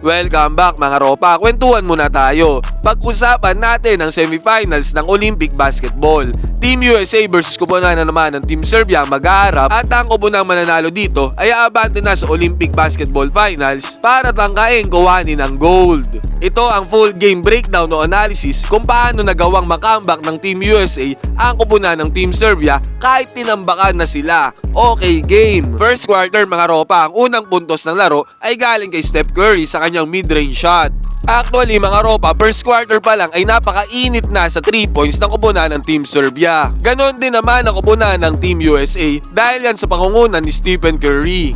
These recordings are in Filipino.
Welcome back mga ropa, kwentuhan muna tayo. Pag-usapan natin ang semifinals ng Olympic Basketball. Team USA versus kupunan na naman ng Team Serbia ang mag-aarap at ang kupunang mananalo dito ay aabante na sa Olympic Basketball Finals para tangkain kuhanin ang gold. Ito ang full game breakdown o analysis kung paano nagawang makambak ng Team USA ang kupunan ng Team Serbia kahit tinambakan na sila. Okay game. First quarter mga ropa, ang unang puntos ng laro ay galing kay Steph Curry sa kanyang mid-range shot. Actually mga ropa, first quarter pa lang ay napakainit na sa 3 points ng kupunan ng Team Serbia. Ganon din naman ang kupunan ng Team USA dahil yan sa pangungunan ni Stephen Curry.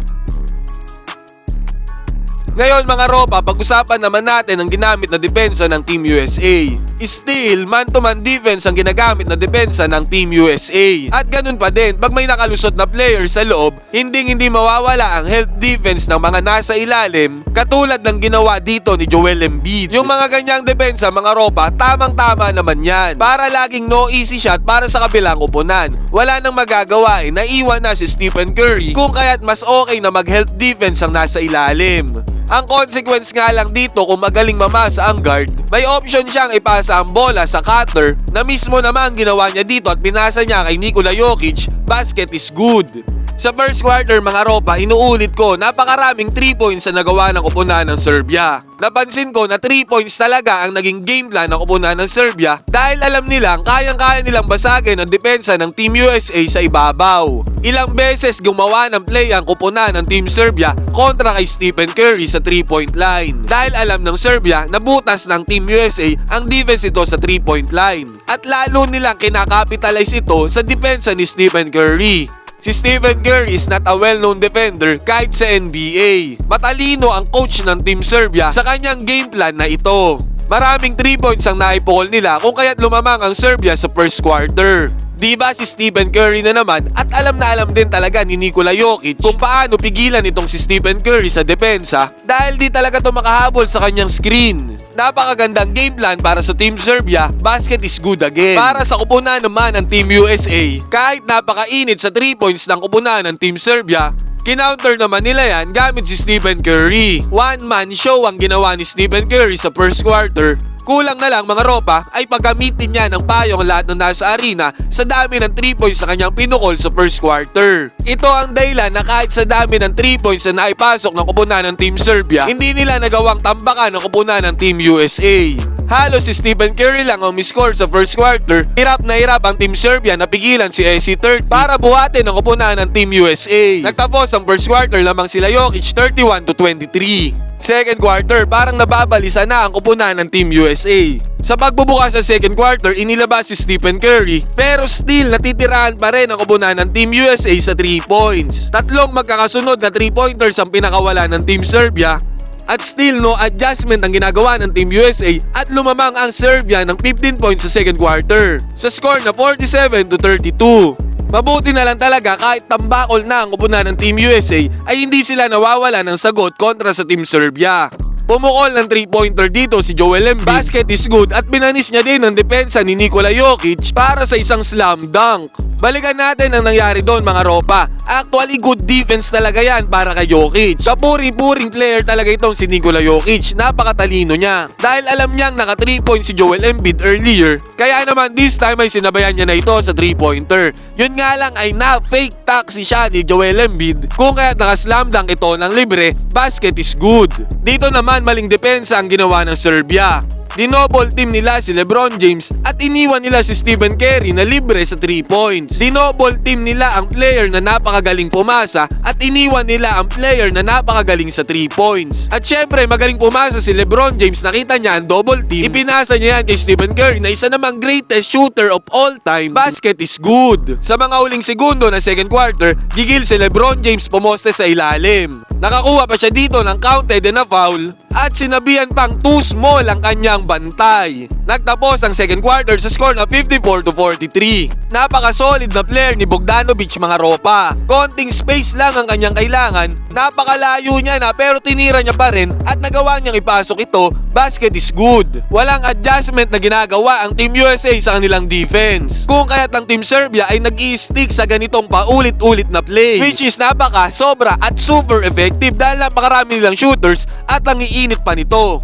Ngayon mga ropa, pag-usapan naman natin ang ginamit na depensa ng Team USA. Still, man-to-man defense ang ginagamit na depensa ng Team USA. At ganun pa din, pag may nakalusot na player sa loob, hindi mawawala ang help defense ng mga nasa ilalim, katulad ng ginawa dito ni Joel Embiid. Yung mga ganyang depensa mga ropa, tamang-tama naman yan. Para laging no easy shot para sa kabilang upunan. Wala nang magagawa naiwan na si Stephen Curry kung kaya't mas okay na mag-help defense ang nasa ilalim. Ang consequence nga lang dito kung magaling mamasa ang guard, may option siyang ipasa ang bola sa cutter na mismo naman ginawa niya dito at pinasa niya kay Nikola Jokic. Basket is good. Sa first quarter mga ropa, inuulit ko, napakaraming 3 points na nagawa ng kupunan ng Serbia. Napansin ko na 3 points talaga ang naging game plan ng kupunan ng Serbia dahil alam nilang kayang-kaya nilang basagin ang depensa ng Team USA sa ibabaw. Ilang beses gumawa ng play ang kupunan ng Team Serbia kontra kay Stephen Curry sa 3-point line. Dahil alam ng Serbia na butas ng Team USA ang defense ito sa 3-point line. At lalo nilang kinakapitalize ito sa depensa ni Stephen Curry. Si Stephen Curry is not a well-known defender kahit sa NBA. Matalino ang coach ng Team Serbia sa kanyang game plan na ito. Maraming 3 points ang naipukol nila kung kaya't lumamang ang Serbia sa first quarter. Diba si Stephen Curry na naman at alam na alam din talaga ni Nikola Jokic kung paano pigilan itong si Stephen Curry sa depensa dahil di talaga ito makahabol sa kanyang screen. Napakagandang game plan para sa Team Serbia, basket is good again. Para sa kupunan naman ng Team USA, kahit napakainit sa 3 points ng kupunan ng Team Serbia, kinounter naman nila yan gamit si Stephen Curry. One-man show ang ginawa ni Stephen Curry sa first quarter. Kulang na lang mga ropa ay paggamitin niya ng payong lahat ng nasa arena sa dami ng 3 points sa kanyang pinukol sa first quarter. Ito ang dahilan na kahit sa dami ng 3 points na naipasok ng kupunan ng Team Serbia, hindi nila nagawang tambakan ng kupunan ng Team USA. Halos si Stephen Curry lang ang miscore sa first quarter. Hirap na hirap ang Team Serbia na pigilan si SC30 para buhatin ang kupunan ng Team USA. Nagtapos ang first quarter lamang sila Jokic 31-23. Second quarter, parang nababalisa na ang kupunan ng Team USA. Sa pagbubukas sa second quarter, inilabas si Stephen Curry pero still natitirahan pa rin ang kupunan ng Team USA sa 3 points. Tatlong magkakasunod na 3-pointers ang pinakawala ng Team Serbia at still no adjustment ang ginagawa ng Team USA at lumamang ang Serbia ng 15 points sa second quarter sa score na 47-32. Mabuti na lang talaga kahit tambakol na ang kupunan ng Team USA ay hindi sila nawawala ng sagot kontra sa Team Serbia. Pumukol ng 3-pointer dito si Joel Embiid. Basket is good at binanis niya din ang depensa ni Nikola Jokic para sa isang slam dunk. Balikan natin ang nangyari doon mga ropa. Actually good defense talaga yan para kay Jokic. Kapuri-puring player talaga itong si Nikola Jokic. Napakatalino niya. Dahil alam niyang naka 3 points si Joel Embiid earlier. Kaya naman this time ay sinabayan niya na ito sa 3-pointer. Yun nga lang ay na-fake taxi siya ni Joel Embiid. Kung kaya naka-slam dunk ito ng libre, basket is good. Dito naman maling depensa ang ginawa ng Serbia. Dinouble team nila si LeBron James at iniwan nila si Stephen Curry na libre sa 3 points. Dinouble team nila ang player na napakagaling pumasa at iniwan nila ang player na napakagaling sa 3 points. At syempre magaling pumasa si LeBron James, nakita niya ang double team. Ipinasa niya yan kay Stephen Curry na isa namang greatest shooter of all time. Basket is good. Sa mga huling segundo na second quarter, gigil si LeBron James pumoste sa ilalim. Nakakuha pa siya dito ng counted and a foul at sinabihan pang too small ang kanyang bantay. Nagtapos ang second quarter sa score na 54-43. Napaka-solid na player ni Bogdanovic mga ropa. Konting space lang ang kanyang kailangan. Napakalayo niya na pero tinira niya pa rin at nagawa niyang ipasok ito. Basket is good. Walang adjustment na ginagawa ang Team USA sa kanilang defense. Kung kaya't ang Team Serbia ay nag-i-stick sa ganitong paulit-ulit na play, which is napaka, sobra at super effective dahil napakarami nilang shooters at ang iinit napakainit pa nito.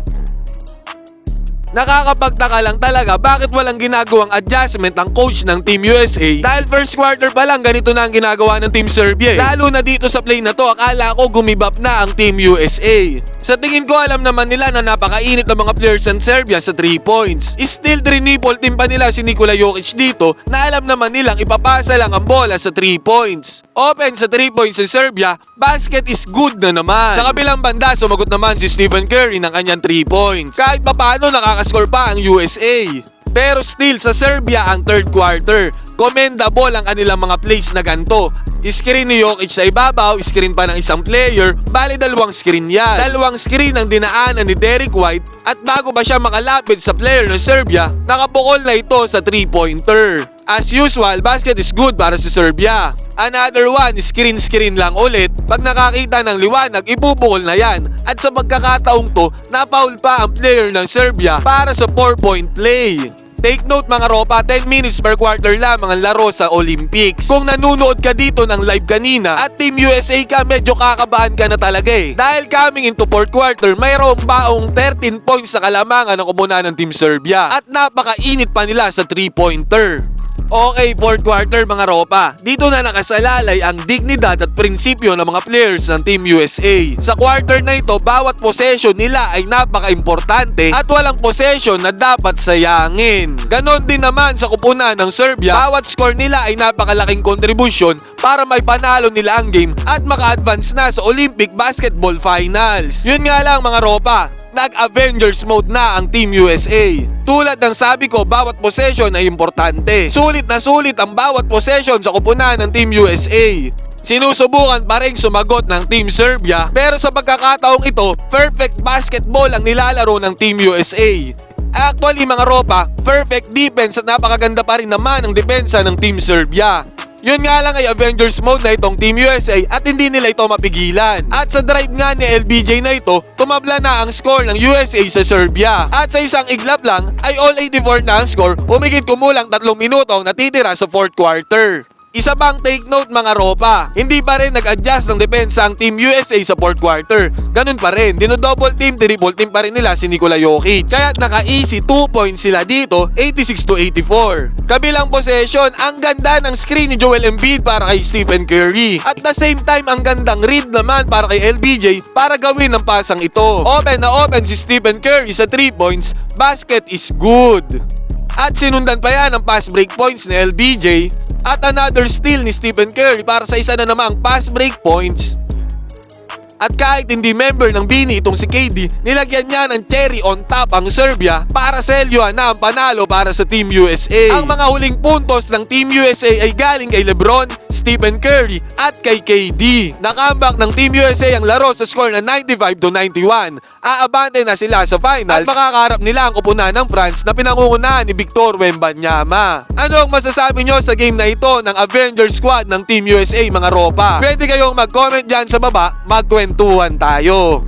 Nakakapagtaka lang talaga bakit walang ginagawang adjustment ang coach ng Team USA dahil first quarter pa lang ganito na ang ginagawa ng Team Serbia. Lalo na dito sa play na to, akala ko gumibap na ang Team USA. Sa tingin ko alam naman nila na napakainit ng mga players ng Serbia sa 3 points. Still trinipol team pa nila si Nikola Jokic dito na alam naman nilang ipapasa lang ang bola sa 3 points. Open sa 3 points sa Serbia, basket is good na naman. Sa kabilang banda, sumagot naman si Stephen Curry ng kanyang 3 points. Kahit papano nakakascore pa ang USA. Pero still sa Serbia ang third quarter, commendable ang kanilang mga plays na ganito. Screen ni Jokic sa ibabaw, screen pa ng isang player, bali 2 screen yan. 2 screen ang dinaanan ni Derrick White at bago pa siya makalapit sa player ng Serbia, nakabukol na ito sa 3-pointer. As usual, basket is good para sa Serbia. Another one, screen lang ulit. Pag nakakita ng liwanag, ibubukol na yan. At sa pagkakataong to, napaul pa ang player ng Serbia para sa 4-point play. Take note mga ropa, 10 minutes per quarter lamang ang laro sa Olympics. Kung nanunood ka dito ng live kanina at Team USA ka, medyo kakabahan ka na talaga eh. Dahil coming into fourth quarter, mayroong baong 13 points sa kalamangan ng koponan ng Team Serbia. At napakainit pa nila sa 3-pointer. Okay, fourth quarter mga ropa. Dito na nakasalalay ang dignidad at prinsipyo ng mga players ng Team USA. Sa quarter na ito, bawat possession nila ay napaka-importante at walang possession na dapat sayangin. Ganon din naman sa kupunan ng Serbia, bawat score nila ay napakalaking kontribusyon para may panalo nila ang game at maka-advance na sa Olympic Basketball Finals. Yun nga lang mga ropa, nag-Avengers mode na ang Team USA. Tulad ng sabi ko, bawat possession ay importante. Sulit na sulit ang bawat possession sa kupunan ng Team USA. Sinusubukan pa rin sumagot ng Team Serbia, pero sa pagkakataong ito, perfect basketball ang nilalaro ng Team USA. Actually mga ropa, perfect defense at napakaganda pa rin naman ang depensa ng Team Serbia. Yun nga lang ay Avengers mode na itong Team USA at hindi nila ito mapigilan. At sa drive nga ni LBJ na ito, tumabla na ang score ng USA sa Serbia. At sa isang iglap lang ay all 84 na ang score, humigit kumulang 3 minuto ang natitira sa fourth quarter. Isa pang take note mga ropa, hindi pa rin nag-adjust ng depensa ang Team USA sa fourth quarter. Ganun pa rin, dino-double team, triple team pa rin nila si Nikola Jokic. Kaya't naka-easy 2 points sila dito, 86-84. Kabilang possession, ang ganda ng screen ni Joel Embiid para kay Stephen Curry. At the same time, ang gandang read naman para kay LBJ para gawin ang pasang ito. Open na open si Stephen Curry sa 3 points, basket is good. At sinundan pa yan ang pass break points ni LBJ at another steal ni Stephen Curry para sa isa na namang pass break points. At kahit hindi member ng Bini itong si KD, nilagyan niya ng cherry on top ang Serbia para selyuhan na ang panalo para sa Team USA. Ang mga huling puntos ng Team USA ay galing kay LeBron, Stephen Curry at kay KD. Nakambak ng Team USA ang laro sa score na 95-91. Aabante na sila sa finals at makakaharap nila ang kupunan ng France na pinangungunahan ni Victor Wembanyama. Ano ang masasabi nyo sa game na ito ng Avengers Squad ng Team USA mga ropa? Pwede kayong mag-comment dyan sa baba, magkwentuhan tayo.